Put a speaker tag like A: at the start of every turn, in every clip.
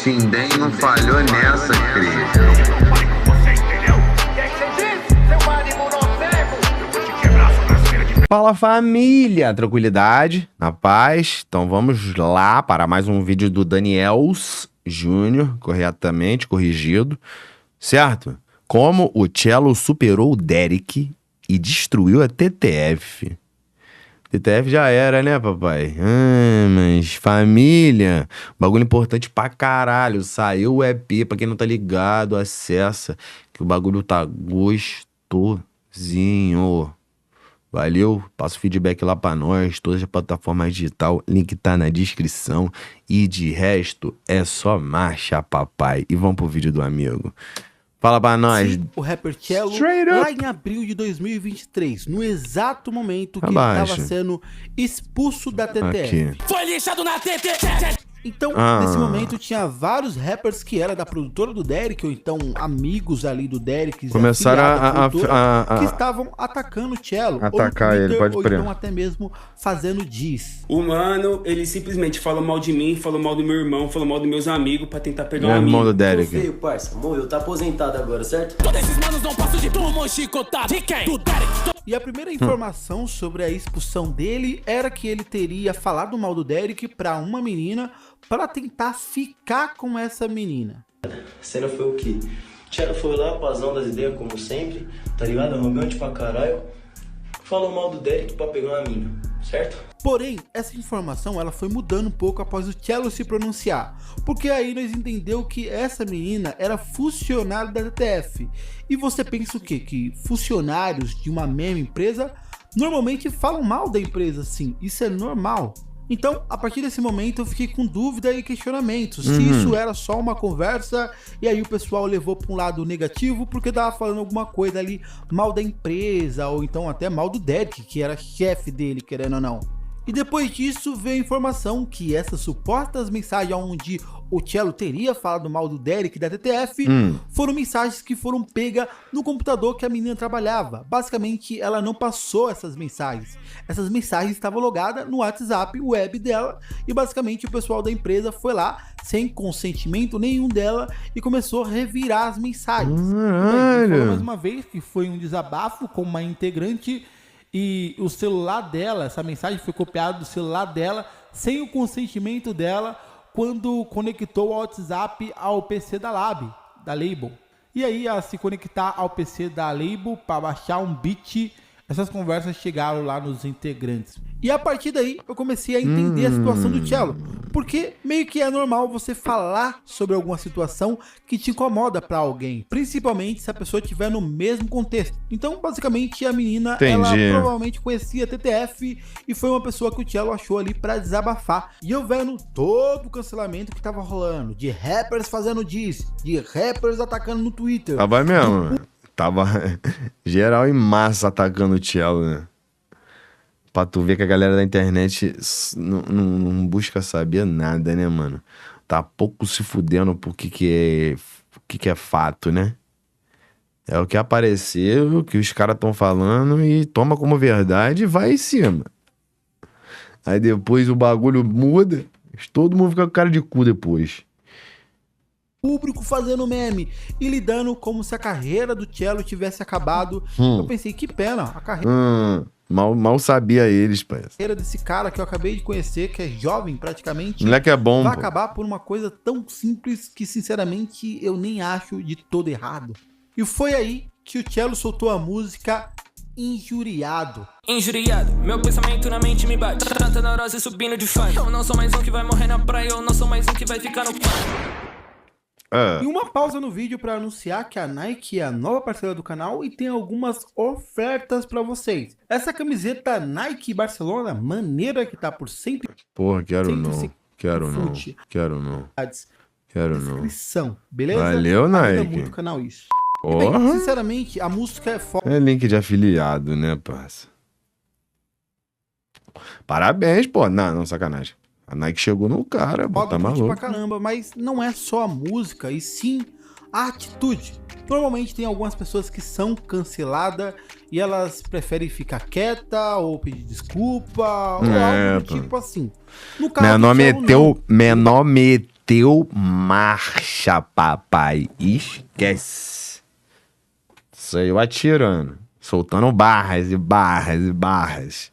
A: Tindem não falhou nessa, cria.
B: Fala família, tranquilidade, na paz. Então vamos lá para mais um vídeo do Daniels Júnior, corretamente corrigido, certo? Como o Cello superou o Derek e destruiu a TTF. TTF já era, né, papai? Mas família, bagulho importante pra caralho. Saiu o EP, pra quem não tá ligado, acessa, que o bagulho tá gostosinho. Valeu, passa o feedback lá pra nós, todas as plataformas digital, link tá na descrição. E de resto, é só marcha, papai. E vamos pro vídeo do amigo. Fala pra nós.
C: Sim, o rapper Cello, lá em abril de 2023, no exato momento que ele estava sendo expulso da TTF.
D: Foi lixado na TTF!
C: Então, nesse momento, tinha vários rappers que era da produtora do Derek, ou então amigos ali do Derek,
B: começaram
C: que estavam atacando o Cello.
B: Atacar ele, pode
C: ou
B: crer.
C: então até mesmo fazendo diss.
E: O mano, ele simplesmente falou mal de mim, falou mal do meu irmão, falou mal dos meus amigos pra tentar pegar um amigo.
B: Irmão do Derek.
F: Feio, parça. Morreu, tá aposentado agora, certo?
D: Todos esses manos não passam de turma chicotado. De quem? Do Derek.
C: E a primeira informação sobre a expulsão dele era que ele teria falado mal do Derek pra uma menina para tentar ficar com essa menina.
F: A cena foi o quê? Cello foi lá, pazão das ideias, como sempre, tá ligado? Arrogante pra caralho. Falou mal do Derek pra pegar uma mina, certo?
C: Porém, essa informação ela foi mudando um pouco após o Cello se pronunciar, porque aí nós entendeu que essa menina era funcionária da TTF. E você pensa o quê? Que funcionários de uma mesma empresa normalmente falam mal da empresa, sim, isso é normal. Então, a partir desse momento, eu fiquei com dúvida e questionamentos. Se isso era só uma conversa, e aí o pessoal levou para um lado negativo, porque tava falando alguma coisa ali mal da empresa, ou então até mal do Derek, que era chefe dele, querendo ou não. E depois disso veio a informação que essas supostas mensagens onde o Cello teria falado mal do Derek da TTF foram mensagens que foram pegas no computador que a menina trabalhava. Basicamente, ela não passou essas mensagens. Essas mensagens estavam logadas no WhatsApp web dela e basicamente o pessoal da empresa foi lá, sem consentimento nenhum dela, e começou a revirar as mensagens. Falou mais uma vez que foi um desabafo com uma integrante. E o celular dela, essa mensagem foi copiada do celular dela, sem o consentimento dela, quando conectou o WhatsApp ao PC da Label. E aí, a se conectar ao PC da Label para baixar um beat, essas conversas chegaram lá nos integrantes. E a partir daí, eu comecei a entender a situação do Cello. Porque meio que é normal você falar sobre alguma situação que te incomoda pra alguém. Principalmente se a pessoa estiver no mesmo contexto. Então, basicamente, a menina, ela provavelmente conhecia a TTF e foi uma pessoa que o Cello achou ali pra desabafar. E eu vendo todo o cancelamento que tava rolando. De rappers fazendo diss, de rappers atacando no Twitter.
B: Tava mesmo, tava geral em massa atacando o Cello, né? Pra tu ver que a galera da internet não busca saber nada, né, mano? Tá pouco se fudendo por que é fato, né? É o que apareceu, o que os caras tão falando e toma como verdade e vai em cima. Aí depois o bagulho muda, todo mundo fica com cara de cu depois.
C: Público fazendo meme e lidando como se a carreira do Cello tivesse acabado. Eu pensei, que pena, a carreira...
B: Mal sabia eles, pai.
C: A carreira desse cara que eu acabei de conhecer, que é jovem praticamente,
B: moleque é bom,
C: vai acabar por uma coisa tão simples que sinceramente eu nem acho de todo errado. E foi aí que o Cello soltou a música Injuriado.
D: Injuriado, meu pensamento na mente me bate. Tanta neurose subindo de fã. Eu não sou mais um que vai morrer na praia, eu não sou mais um que vai ficar no quarto.
C: E uma pausa no vídeo para anunciar que a Nike é a nova parceira do canal e tem algumas ofertas para vocês. Essa camiseta Nike Barcelona, maneira, que tá por 100.
B: Porra, quero não.
C: Descrição, beleza?
B: Valeu, Nike.
C: Ajuda muito o canal isso.
B: Porra.
C: Bem, sinceramente, a música é foda.
B: É link de afiliado, né, parça? Parabéns, pô. Não, sacanagem. A Nike chegou no cara, pô, tá maluco.
C: Pra caramba, mas não é só a música, e sim a atitude. Normalmente tem algumas pessoas que são canceladas e elas preferem ficar quieta ou pedir desculpa ou algo do tipo assim. No caso,
B: menor meteu marcha, papai. Esquece. Saiu atirando. Soltando barras e barras e barras.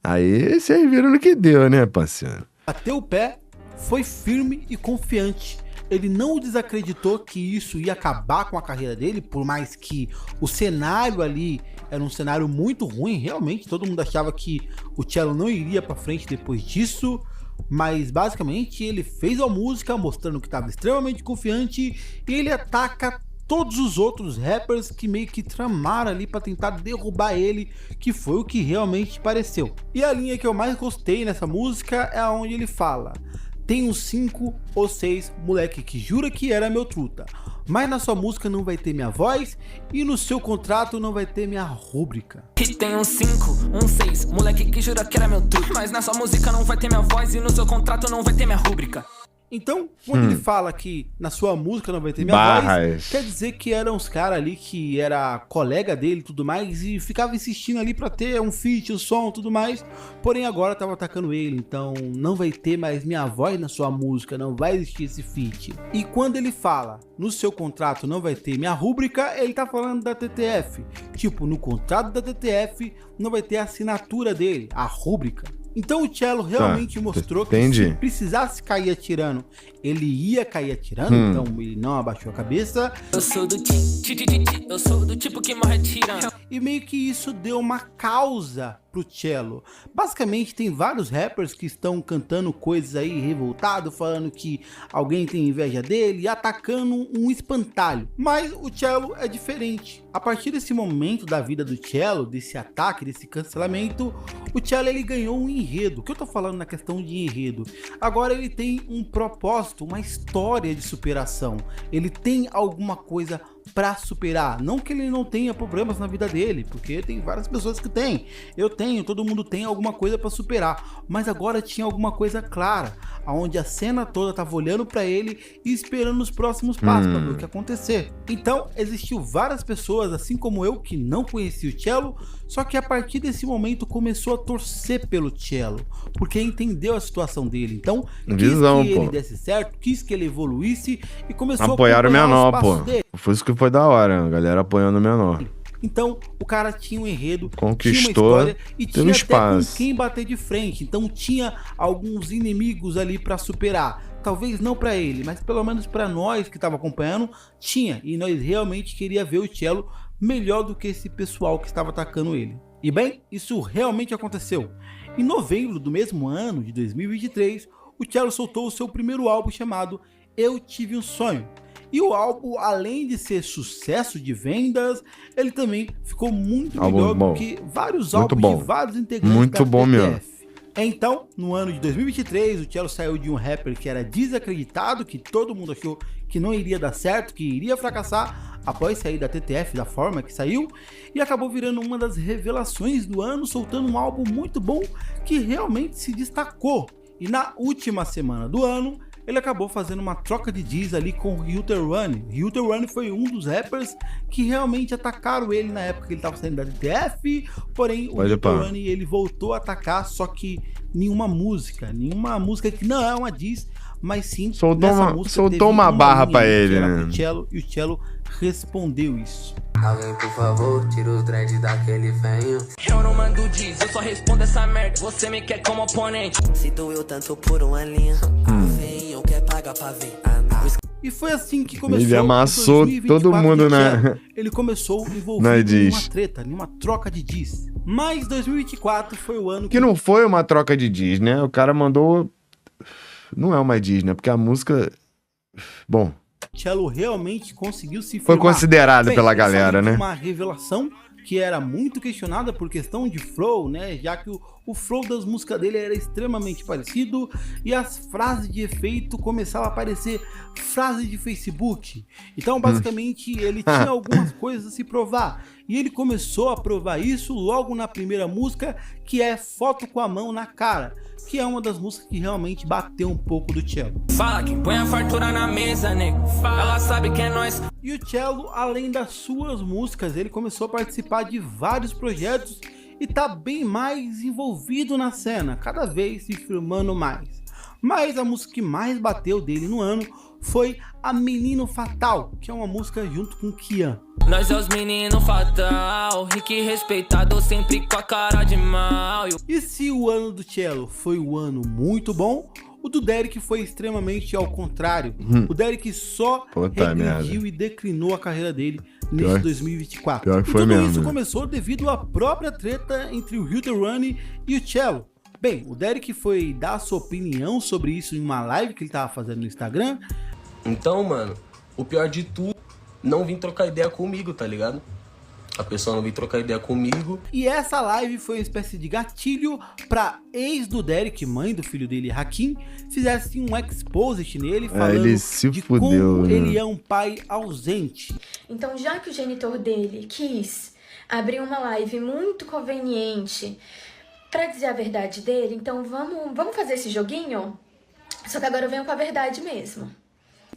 B: Aí vocês viram no que deu, né, parceiro?
C: Bateu o pé, foi firme e confiante. Ele não desacreditou que isso ia acabar com a carreira dele, por mais que o cenário ali era um cenário muito ruim. Realmente, todo mundo achava que o Cello não iria pra frente depois disso. Mas basicamente ele fez a música mostrando que estava extremamente confiante e ele ataca todos os outros rappers que meio que tramaram ali para tentar derrubar ele, que foi o que realmente pareceu. E a linha que eu mais gostei nessa música é onde ele fala: tem uns 5 ou 6 moleque que jura que era meu truta, mas na sua música não vai ter minha voz e no seu contrato não vai ter minha rúbrica.
D: E tem uns 5, uns 6, moleque que jura que era meu truque, mas na sua música não vai ter minha voz e no seu contrato não vai ter minha rúbrica.
C: Então, quando ele fala que na sua música não vai ter minha voz, quer dizer que eram uns caras ali que era colega dele e tudo mais, e ficava insistindo ali pra ter um feat, um som e tudo mais, porém agora tava atacando ele, então não vai ter mais minha voz na sua música, não vai existir esse feat. E quando ele fala, no seu contrato não vai ter minha rúbrica, ele tá falando da TTF, tipo, no contrato da TTF não vai ter a assinatura dele, a rúbrica. Então o Cello realmente mostrou que se precisasse cair atirando, ele ia cair atirando, então ele não abaixou a cabeça.
D: Eu sou do tipo que morre atirando.
C: E meio que isso deu uma causa pro Cello. Basicamente tem vários rappers que estão cantando coisas aí revoltado, falando que alguém tem inveja dele e atacando um espantalho. Mas o Cello é diferente. A partir desse momento da vida do Cello, desse ataque, desse cancelamento, o Cello ele ganhou um enredo. O que eu tô falando na questão de enredo? Agora ele tem um propósito, uma história de superação. Ele tem alguma coisa pra superar. Não que ele não tenha problemas na vida dele, porque tem várias pessoas que tem. Eu tenho, todo mundo tem alguma coisa pra superar. Mas agora tinha alguma coisa clara, onde a cena toda tava olhando pra ele e esperando os próximos passos pra ver o que ia acontecer. Então existiu várias pessoas, assim como eu, que não conhecia o Cello, só que a partir desse momento começou a torcer pelo Cello, porque entendeu a situação dele. Então quis que ele desse certo, quis que ele evoluísse e começou
B: apoiar
C: a
B: o menor, pô.
C: Dele.
B: Foi isso que foi da hora, a galera apoiando o menor.
C: Então o cara tinha um enredo,
B: conquistou,
C: tinha uma história e tinha até com quem bater de frente. Então tinha alguns inimigos ali pra superar. Talvez não pra ele, mas pelo menos pra nós que tava acompanhando, tinha. E nós realmente queria ver o Cello melhor do que esse pessoal que estava atacando ele. E bem, isso realmente aconteceu. Em novembro do mesmo ano, de 2023, o Cello soltou o seu primeiro álbum chamado Eu Tive um Sonho. E o álbum, além de ser sucesso de vendas, ele também ficou muito melhor do que vários álbuns de vários integrantes da TTF.
B: Mesmo.
C: Então, no ano de 2023, o Cello saiu de um rapper que era desacreditado, que todo mundo achou que não iria dar certo, que iria fracassar, após sair da TTF da forma que saiu, e acabou virando uma das revelações do ano, soltando um álbum muito bom que realmente se destacou. E na última semana do ano, ele acabou fazendo uma troca de diss ali com o Hilter One. Hilter One foi um dos rappers que realmente atacaram ele na época que ele estava saindo da TTF, porém o Hilter One ele voltou a atacar, só que nenhuma música que não é uma diss, mas sim
B: soltou uma barra pra ele, né?
C: Cello, e o Cello respondeu isso.
G: Alguém, por favor, tira os dreads daquele venho.
D: Eu não mando diz, eu só respondo essa merda. Você me quer como oponente.
G: Se doeu tanto por uma linha, venho quer pagar pra ver.
C: E foi assim que começou.
B: Ele amassou todo mundo, né?
C: Ele começou envolvido em uma treta, em uma troca de diss. Mas 2024 foi o ano
B: que não foi uma troca de diss, né? O cara mandou... Não é uma diss, né? Porque a música... Bom...
C: Cello realmente conseguiu se
B: foi considerado pela galera, né?
C: Uma revelação que era muito questionada por questão de flow, né? Já que o flow das músicas dele era extremamente parecido e as frases de efeito começavam a aparecer frases de Facebook. Então, basicamente, ele tinha algumas coisas a se provar. E ele começou a provar isso logo na primeira música, que é Foto com a Mão na Cara, que é uma das músicas que realmente bateu um pouco do Cello.
D: Fala que põe a fartura na mesa, nego. Ela sabe que é nós.
C: E o Cello, além das suas músicas, ele começou a participar de vários projetos e tá bem mais envolvido na cena, cada vez se firmando mais. Mas a música que mais bateu dele no ano foi A Menino Fatal, que é uma música junto com Kian.
D: Nós é os menino fatal, rico e respeitado, sempre com a cara de mal.
C: E se o ano do Cello foi um ano muito bom, o do Derek foi extremamente ao contrário. O Derek só regrediu e declinou a carreira dele nesse 2024.
B: Pior que
C: e
B: foi
C: tudo
B: mesmo,
C: isso
B: né?
C: começou devido à própria treta entre o Hit Run e o Cello. Bem, o Derek foi dar a sua opinião sobre isso em uma live que ele tava fazendo no Instagram.
H: Então, mano, o pior de tudo, não vim trocar ideia comigo, tá ligado? A pessoa não veio trocar ideia comigo.
C: E essa live foi uma espécie de gatilho pra ex do Derek, mãe do filho dele, Hakim, fizesse um exposit nele, falando
B: ele se
C: de
B: fudeu,
C: como
B: né?
C: ele é um pai ausente.
I: Então, já que o genitor dele quis abrir uma live muito conveniente pra dizer a verdade dele, então vamos fazer esse joguinho? Só que agora eu venho com a verdade mesmo.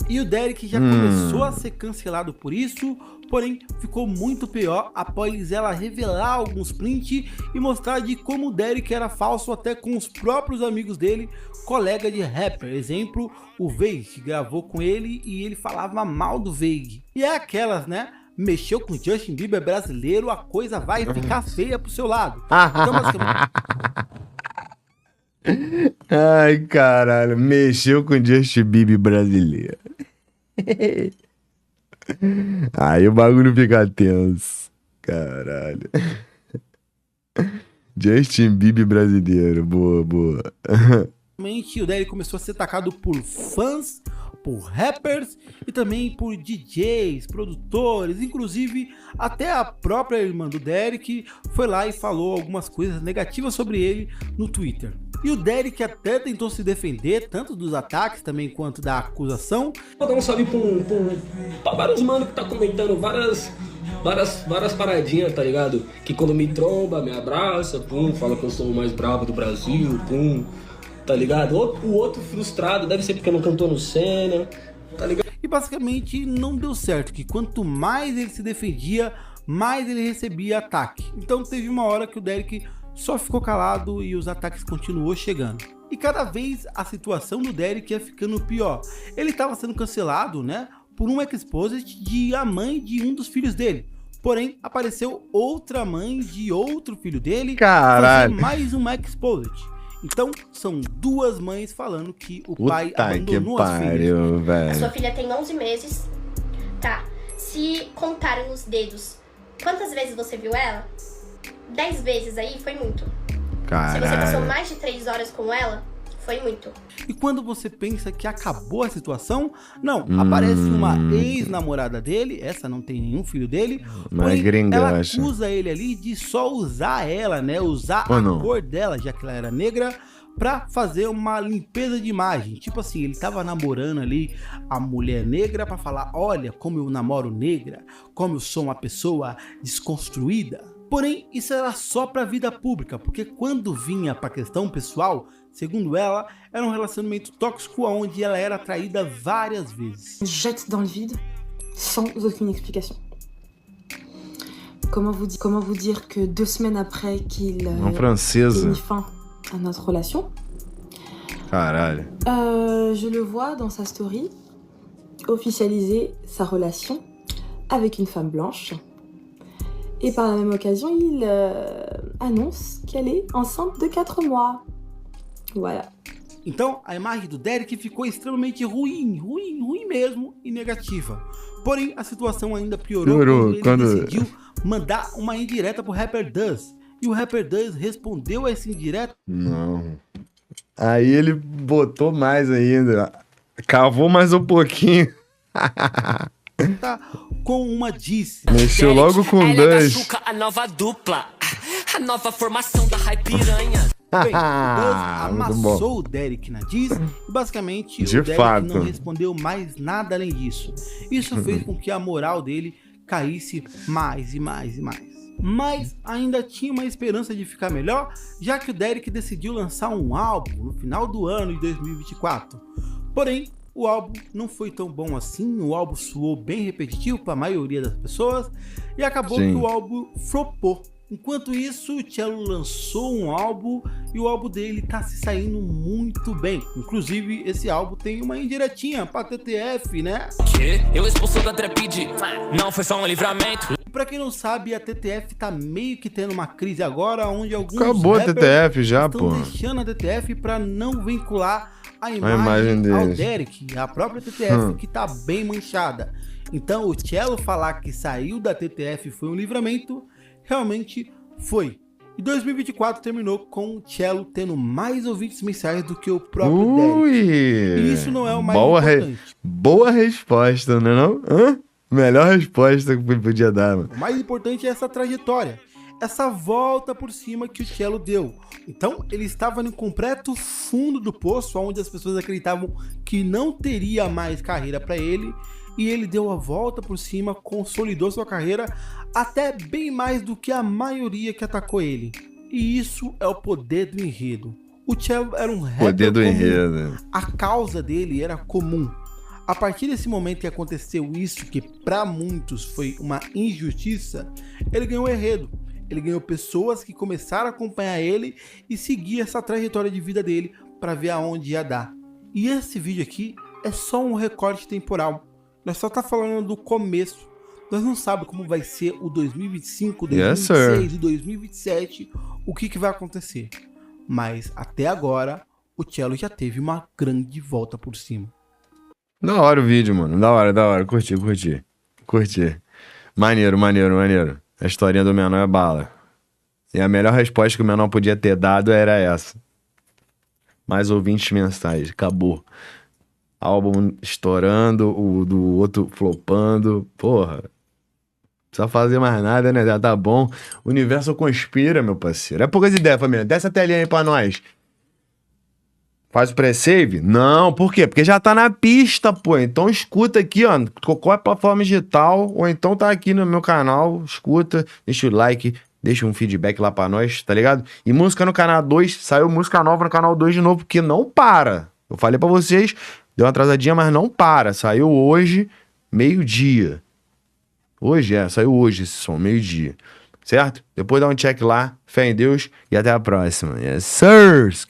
C: E o Derek já começou a ser cancelado por isso, porém ficou muito pior após ela revelar alguns prints e mostrar de como o Derek era falso até com os próprios amigos dele, colega de rapper. Exemplo, o Veig, que gravou com ele e ele falava mal do Veig. E é aquelas, né? Mexeu com Justin Bieber brasileiro, a coisa vai ficar feia pro seu lado. Então, basicamente...
B: Ai, caralho, mexeu com Justin Bieber brasileiro. Aí o bagulho fica tenso. Caralho. Justin Bieber brasileiro, boa, boa.
C: O Derek começou a ser atacado por fãs, por rappers e também por DJs, produtores, inclusive até a própria irmã do Derek foi lá e falou algumas coisas negativas sobre ele no Twitter. E o Derek até tentou se defender, tanto dos ataques também quanto da acusação.
H: Vou dar um salve pra vários mano que tá comentando várias paradinhas, tá ligado? Que quando me tromba, me abraça, pum, fala que eu sou o mais bravo do Brasil, pum, tá ligado? O outro frustrado, deve ser porque não cantou no Senna, tá ligado?
C: E basicamente não deu certo, que quanto mais ele se defendia, mais ele recebia ataque. Então teve uma hora que o Derek só ficou calado e os ataques continuou chegando. E cada vez a situação do Derek ia ficando pior. Ele estava sendo cancelado, né, por um exposit de a mãe de um dos filhos dele. Porém, apareceu outra mãe de outro filho dele, fazendo mais um exposit. Então, são duas mães falando que o pai abandonou as filhas.
B: Velho.
J: A sua filha tem 11 meses, tá? Se contar nos dedos, quantas vezes você viu ela? 10 vezes aí foi muito.
B: Caralho.
J: Se você passou mais de 3 horas com ela, foi muito.
C: E quando você pensa que acabou a situação, não, aparece uma ex-namorada dele, essa não tem nenhum filho dele,
B: mas gringa,
C: ela
B: acho.
C: acusa ele ali de só usar ela, né, usar a cor dela, já que ela era negra, pra fazer uma limpeza de imagem. Tipo assim, ele tava namorando ali a mulher negra pra falar, olha como eu namoro negra, como eu sou uma pessoa desconstruída. Porém, isso era só pra vida pública, porque quando vinha pra questão pessoal, segundo ela, era um relacionamento tóxico onde ela era traída várias vezes.
K: Jette dans le vide, sans aucune explication. Comment vous dire que 2 semaines après qu'il ait mis fin à notre relation,
B: caralho.
K: Je le vois dans sa story officialiser sa relation avec une femme blanche. Et par la même occasion, il annonce qu'elle est enceinte de 4 mois. Voilà.
C: Então, a imagem do Derek ficou extremamente ruim mesmo e negativa. Porém, a situação ainda piorou quando ele decidiu mandar uma indireta pro rapper Duz. E o rapper Duz respondeu a essa indireta.
B: Não. Aí ele botou mais ainda. Cavou mais um pouquinho.
C: Com uma diss.
B: Mexeu logo com o Duz.
D: A nova dupla, a nova formação da Hype Piranha.
C: Bem, o Duz amassou o Derek na diss e basicamente o Derek não respondeu mais nada além disso. Isso fez com que a moral dele caísse mais e mais e mais. Mas ainda tinha uma esperança de ficar melhor, já que o Derek decidiu lançar um álbum no final do ano de 2024. Porém, o álbum não foi tão bom assim, o álbum soou bem repetitivo para a maioria das pessoas e acabou que o álbum flopou. Enquanto isso, o Cello lançou um álbum e o álbum dele tá se saindo muito bem. Inclusive, esse álbum tem uma indiretinha pra TTF, né?
D: Que? Eu expulso da trapide, não foi só um livramento.
C: E pra quem não sabe, a TTF tá meio que tendo uma crise agora, onde alguns
B: Acabou a TTF já,
C: estão
B: pô.
C: deixando a TTF pra não vincular a
B: imagem
C: imagem ao
B: deles.
C: Derek, a própria TTF que tá bem manchada. Então o Cello falar que saiu da TTF foi um livramento, realmente foi. E 2024 terminou com o Cello tendo mais ouvintes mensais do que o próprio Derek. E isso não é o mais importante.
B: Boa resposta, não é não? Hã? Melhor resposta que podia dar, mano.
C: O mais importante é essa trajetória, essa volta por cima que o Cello deu. Então ele estava no completo fundo do poço, onde as pessoas acreditavam que não teria mais carreira para ele, e ele deu a volta por cima, consolidou sua carreira até bem mais do que a maioria que atacou ele. E isso é o poder do enredo. O Cello era um rapper
B: Poder do
C: comum.
B: enredo.
C: A causa dele era comum. A partir desse momento que aconteceu isso, que para muitos foi uma injustiça, ele ganhou enredo. Ele ganhou pessoas que começaram a acompanhar ele e seguir essa trajetória de vida dele para ver aonde ia dar. E esse vídeo aqui é só um recorte temporal. Nós só tá falando do começo. Nós não sabemos como vai ser o 2025, 2026 e 2027, o que vai acontecer. Mas até agora, o Cello já teve uma grande volta por cima.
B: Da hora o vídeo, mano. Da hora. Curti. Maneiro. A historinha do Menor é bala. E a melhor resposta que o Menor podia ter dado era essa. Mais ouvintes mensais. Acabou. Álbum estourando, o do outro flopando. Porra. Não precisa fazer mais nada, né? Já tá bom. O universo conspira, meu parceiro. É poucas ideias, família. Desce a telinha aí pra nós. Faz o pré-save? Não, por quê? Porque já tá na pista, pô. Então escuta aqui, ó. Qual é a plataforma digital? Ou então tá aqui no meu canal. Escuta, deixa o like, deixa um feedback lá pra nós, tá ligado? E música no canal 2. Saiu música nova no canal 2 de novo, porque não para. Eu falei pra vocês, deu uma atrasadinha, mas não para. Saiu hoje, meio-dia. Saiu hoje esse som, meio-dia. Certo? Depois dá um check lá. Fé em Deus e até a próxima. Yes, sirs!